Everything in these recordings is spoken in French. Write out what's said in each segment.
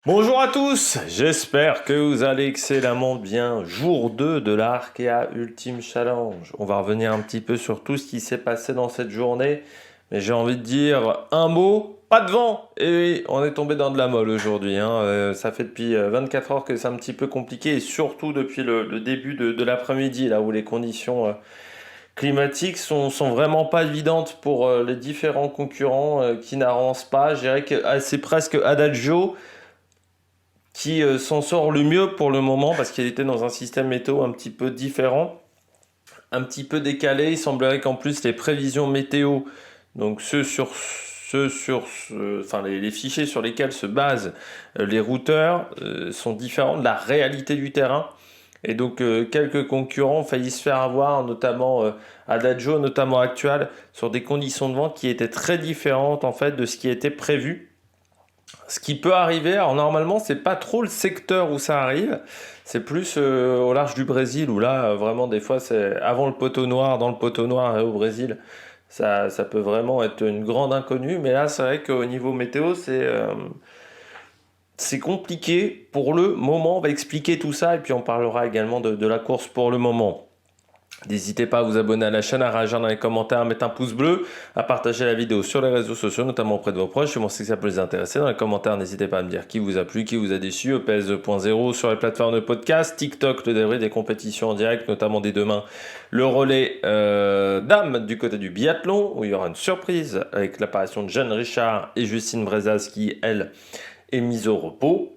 Bonjour à tous, j'espère que vous allez excellemment bien. Jour 2 de la Arkea Ultimate Challenge. On va revenir un petit peu sur tout ce qui s'est passé dans cette journée. Mais j'ai envie de dire un mot, pas de vent. Et oui, on est tombé dans de la molle aujourd'hui, hein. Ça fait depuis 24 heures que c'est un petit peu compliqué. Et surtout depuis le début de l'après-midi, là où les conditions climatiques sont vraiment pas évidentes pour les différents concurrents qui n'avancent pas. Je dirais que c'est presque Adagio qui s'en sort le mieux pour le moment parce qu'il était dans un système météo un petit peu différent, un petit peu décalé. Il semblerait qu'en plus les prévisions météo, donc enfin les fichiers sur lesquels se basent les routeurs, sont différents de la réalité du terrain. Et donc quelques concurrents ont failli se faire avoir, notamment Adagio, notamment Actual, sur des conditions de vent qui étaient très différentes en fait de ce qui était prévu. Ce qui peut arriver, alors normalement c'est pas trop le secteur où ça arrive, c'est plus au large du Brésil où là vraiment des fois c'est avant le poteau noir, dans le poteau noir au Brésil, ça peut vraiment être une grande inconnue, mais là c'est vrai qu'au niveau météo c'est compliqué pour le moment. On va expliquer tout ça et puis on parlera également de la course pour le moment. N'hésitez pas à vous abonner à la chaîne, à réagir dans les commentaires, à mettre un pouce bleu, à partager la vidéo sur les réseaux sociaux, notamment auprès de vos proches. Je sais que ça peut les intéresser. Dans les commentaires, n'hésitez pas à me dire qui vous a plu, qui vous a déçu. EPS 2.0 sur les plateformes de podcast, TikTok, le débrief des compétitions en direct, notamment dès demain. Le relais dames du côté du biathlon, où il y aura une surprise avec l'apparition de Jeanne Richard et Justine Brezaz qui, elle, est mise au repos.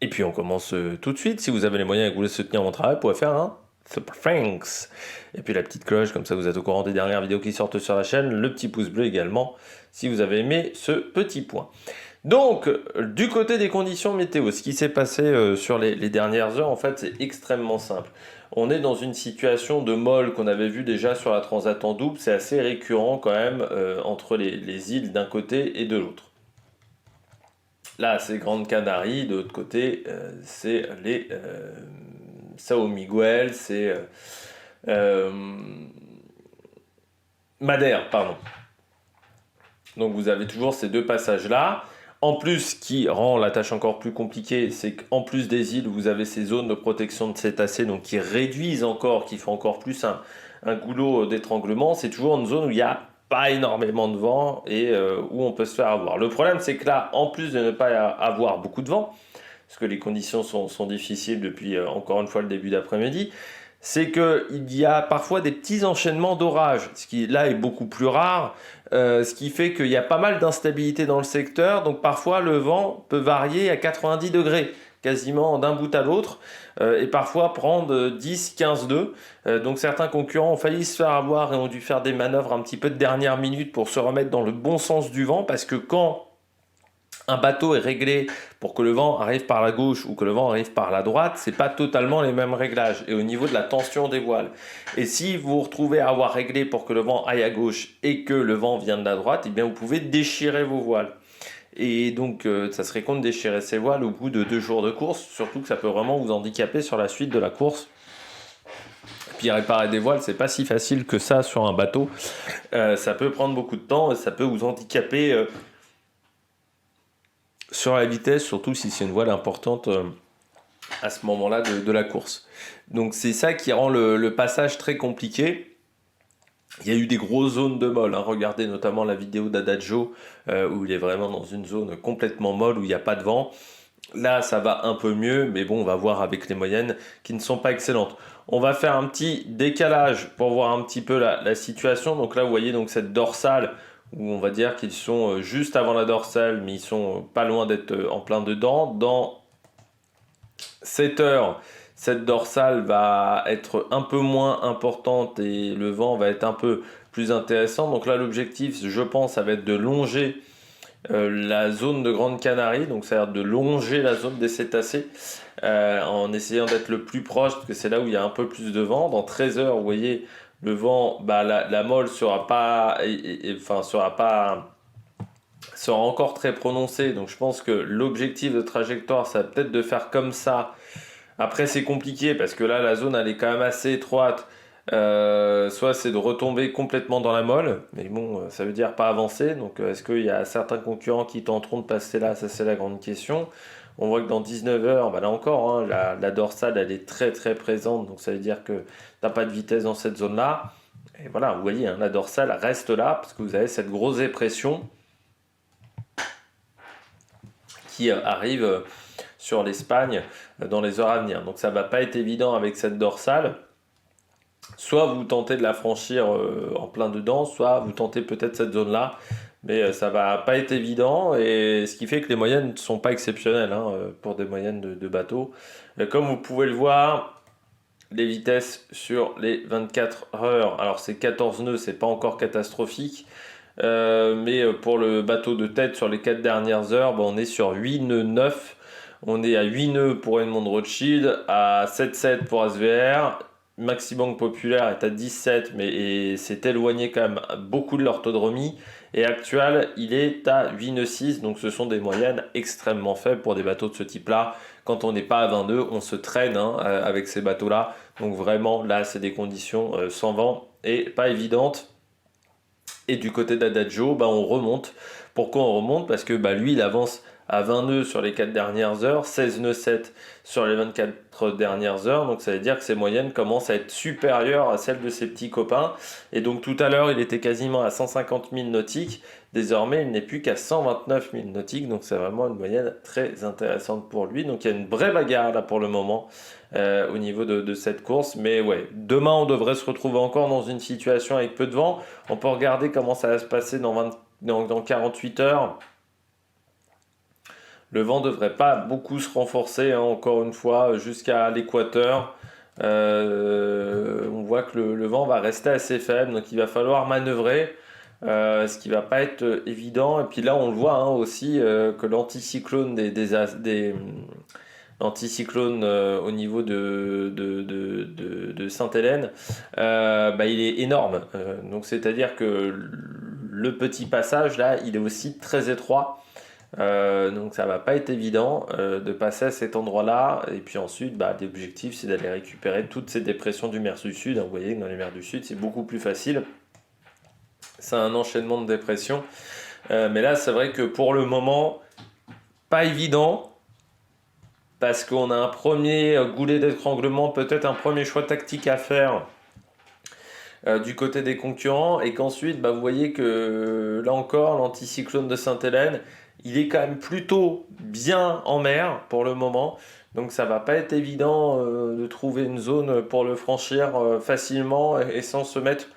Et puis on commence tout de suite. Si vous avez les moyens et que vous voulez soutenir mon travail, vous pouvez faire un Super Thanks. Et puis la petite cloche, comme ça vous êtes au courant des dernières vidéos qui sortent sur la chaîne. Le petit pouce bleu également, si vous avez aimé ce petit point. Donc, du côté des conditions météo, ce qui s'est passé sur les dernières heures, en fait, c'est extrêmement simple. On est dans une situation de molle qu'on avait vu déjà sur la Transat en double. C'est assez récurrent quand même entre les îles d'un côté et de l'autre. Là, c'est Grande Canarie, de l'autre côté, c'est les Sao Miguel, c'est euh, Madère, pardon. Donc vous avez toujours ces deux passages-là. En plus, ce qui rend la tâche encore plus compliquée, c'est qu'en plus des îles, vous avez ces zones de protection de cétacés, donc qui réduisent encore, qui font encore plus un goulot d'étranglement. C'est toujours une zone où il n'y a pas énormément de vent et où on peut se faire avoir. Le problème, c'est que là, en plus de ne pas avoir beaucoup de vent, parce que les conditions sont difficiles depuis encore une fois le début d'après-midi, c'est qu'il y a parfois des petits enchaînements d'orages, ce qui là est beaucoup plus rare, ce qui fait qu'il y a pas mal d'instabilité dans le secteur, donc parfois le vent peut varier à 90 degrés, quasiment d'un bout à l'autre, et parfois prendre 10-15 nœuds. Donc certains concurrents ont failli se faire avoir et ont dû faire des manœuvres un petit peu de dernière minute pour se remettre dans le bon sens du vent, parce que quand un bateau est réglé pour que le vent arrive par la gauche ou que le vent arrive par la droite, c'est pas totalement les mêmes réglages. Et au niveau de la tension des voiles. Et si vous vous retrouvez à avoir réglé pour que le vent aille à gauche et que le vent vient de la droite, eh bien vous pouvez déchirer vos voiles. Et donc ça serait con de déchirer ces voiles au bout de 2 jours de course, surtout que ça peut vraiment vous handicaper sur la suite de la course. Puis réparer des voiles, c'est pas si facile que ça sur un bateau. Ça peut prendre beaucoup de temps et ça peut vous handicaper sur la vitesse, surtout si c'est une voile importante à ce moment-là de la course. Donc c'est ça qui rend le passage très compliqué. Il y a eu des grosses zones de molle, hein. Regardez notamment la vidéo d'Adagio où il est vraiment dans une zone complètement molle où il n'y a pas de vent. Là ça va un peu mieux, mais bon on va voir avec les moyennes qui ne sont pas excellentes. On va faire un petit décalage pour voir un petit peu la situation. Donc là vous voyez donc cette dorsale où on va dire qu'ils sont juste avant la dorsale, mais ils sont pas loin d'être en plein dedans. Dans 7 heures, cette dorsale va être un peu moins importante et le vent va être un peu plus intéressant. Donc là, l'objectif, je pense, ça va être de longer la zone de Grande Canarie, donc ça à dire de longer la zone des cétacés en essayant d'être le plus proche, parce que c'est là où il y a un peu plus de vent. Dans 13 heures, vous voyez, le vent, bah, la molle sera pas, enfin, sera encore très prononcée. Donc je pense que l'objectif de trajectoire, ça va peut-être de faire comme ça. Après, c'est compliqué parce que là, la zone, elle est quand même assez étroite. Soit c'est de retomber complètement dans la molle, mais bon, ça veut dire pas avancer. Donc est-ce qu'il y a certains concurrents qui tenteront de passer là? Ça c'est la grande question. On voit que dans 19 heures, bah là encore, hein, la dorsale elle est très très présente, donc ça veut dire que t'as pas de vitesse dans cette zone-là. Et voilà, vous voyez, hein, la dorsale reste là parce que vous avez cette grosse dépression qui arrive sur l'Espagne dans les heures à venir. Donc ça va pas être évident avec cette dorsale. Soit vous tentez de la franchir en plein dedans, soit vous tentez peut-être cette zone-là, mais ça va pas être évident, et ce qui fait que les moyennes ne sont pas exceptionnelles hein, pour des moyennes de bateau. Comme vous pouvez le voir, les vitesses sur les 24 heures, alors c'est 14 nœuds, c'est pas encore catastrophique, mais pour le bateau de tête sur les 4 dernières heures, on est sur 8 nœuds 9. On est à 8 nœuds pour Edmond Rothschild, à 7,7 pour SVR. Maximum Populaire est à 17, mais c'est éloigné quand même beaucoup de l'orthodromie. Et Actual, il est à 8 nœuds 6, donc ce sont des moyennes extrêmement faibles pour des bateaux de ce type-là. Quand on n'est pas à 20 nœuds, on se traîne hein, avec ces bateaux-là. Donc vraiment, là, c'est des conditions sans vent et pas évidentes. Et du côté d'Adagio, on remonte. Pourquoi on remonte? Parce que lui, il avance à 20 nœuds sur les 4 dernières heures, 16 nœuds 7 sur les 24 dernières heures. Donc ça veut dire que ses moyennes commencent à être supérieures à celles de ses petits copains. Et donc tout à l'heure, il était quasiment à 150 000 nautiques. Désormais, il n'est plus qu'à 129 000 nautiques. Donc c'est vraiment une moyenne très intéressante pour lui. Donc il y a une vraie bagarre là pour le moment au niveau de cette course. Mais ouais, demain, on devrait se retrouver encore dans une situation avec peu de vent. On peut regarder comment ça va se passer dans 48 heures. Le vent ne devrait pas beaucoup se renforcer, hein, encore une fois, jusqu'à l'équateur. On voit que le vent va rester assez faible, donc il va falloir manœuvrer, ce qui va pas être évident. Et puis là, on le voit hein, aussi que l'anticyclone l'anticyclone au niveau de Sainte-Hélène, il est énorme. Donc c'est-à-dire que le petit passage là, il est aussi très étroit. Donc ça va pas être évident de passer à cet endroit-là. Et puis ensuite, l'objectif c'est d'aller récupérer toutes ces dépressions du mer du Sud. Vous voyez que dans les mers du Sud, c'est beaucoup plus facile. C'est un enchaînement de dépressions. Mais là, c'est vrai que pour le moment, pas évident. Parce qu'on a un premier goulet d'étranglement, peut-être un premier choix tactique à faire du côté des concurrents, et qu'ensuite, vous voyez que là encore, l'anticyclone de Sainte-Hélène, il est quand même plutôt bien en mer pour le moment, donc ça va pas être évident de trouver une zone pour le franchir facilement et sans se mettre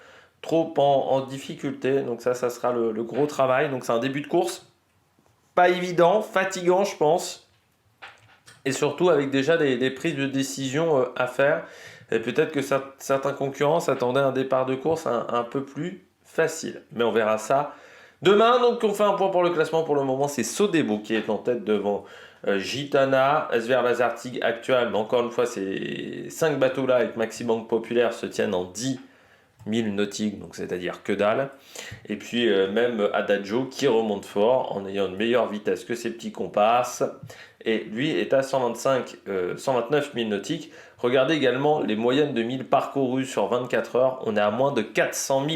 trop en difficulté. Donc ça sera le gros travail. Donc c'est un début de course pas évident, fatigant je pense, et surtout avec déjà des prises de décision à faire. Et peut-être que certains concurrents s'attendaient à un départ de course un peu plus facile. Mais on verra ça demain. Donc on fait un point pour le classement. Pour le moment, c'est Sodebo qui est en tête devant Gitana, SVR Lazartigue Actual. Mais encore une fois, ces 5 bateaux-là avec Maximum Populaire se tiennent en 10 000 nautiques, donc c'est-à-dire que dalle. Et puis même Adagio qui remonte fort en ayant une meilleure vitesse que ses petits comparses. Et lui est à 129 000 nautiques. Regardez également les moyennes de 1000 parcourus sur 24 heures. On est à moins de 400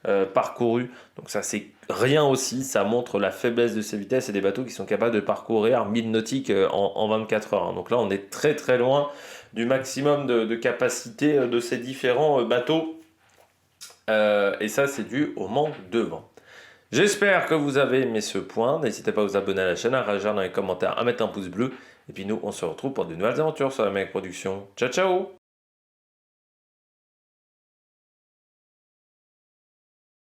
000 parcourus. Donc ça c'est rien aussi. Ça montre la faiblesse de ces vitesses et des bateaux qui sont capables de parcourir 1000 nautiques en 24 heures. Donc là on est très très loin du maximum de capacité de ces différents bateaux. Et ça c'est dû au manque de vent. J'espère que vous avez aimé ce point. N'hésitez pas à vous abonner à la chaîne, à réagir dans les commentaires, à mettre un pouce bleu. Et puis nous, on se retrouve pour de nouvelles aventures sur la Mec Production. Ciao, ciao!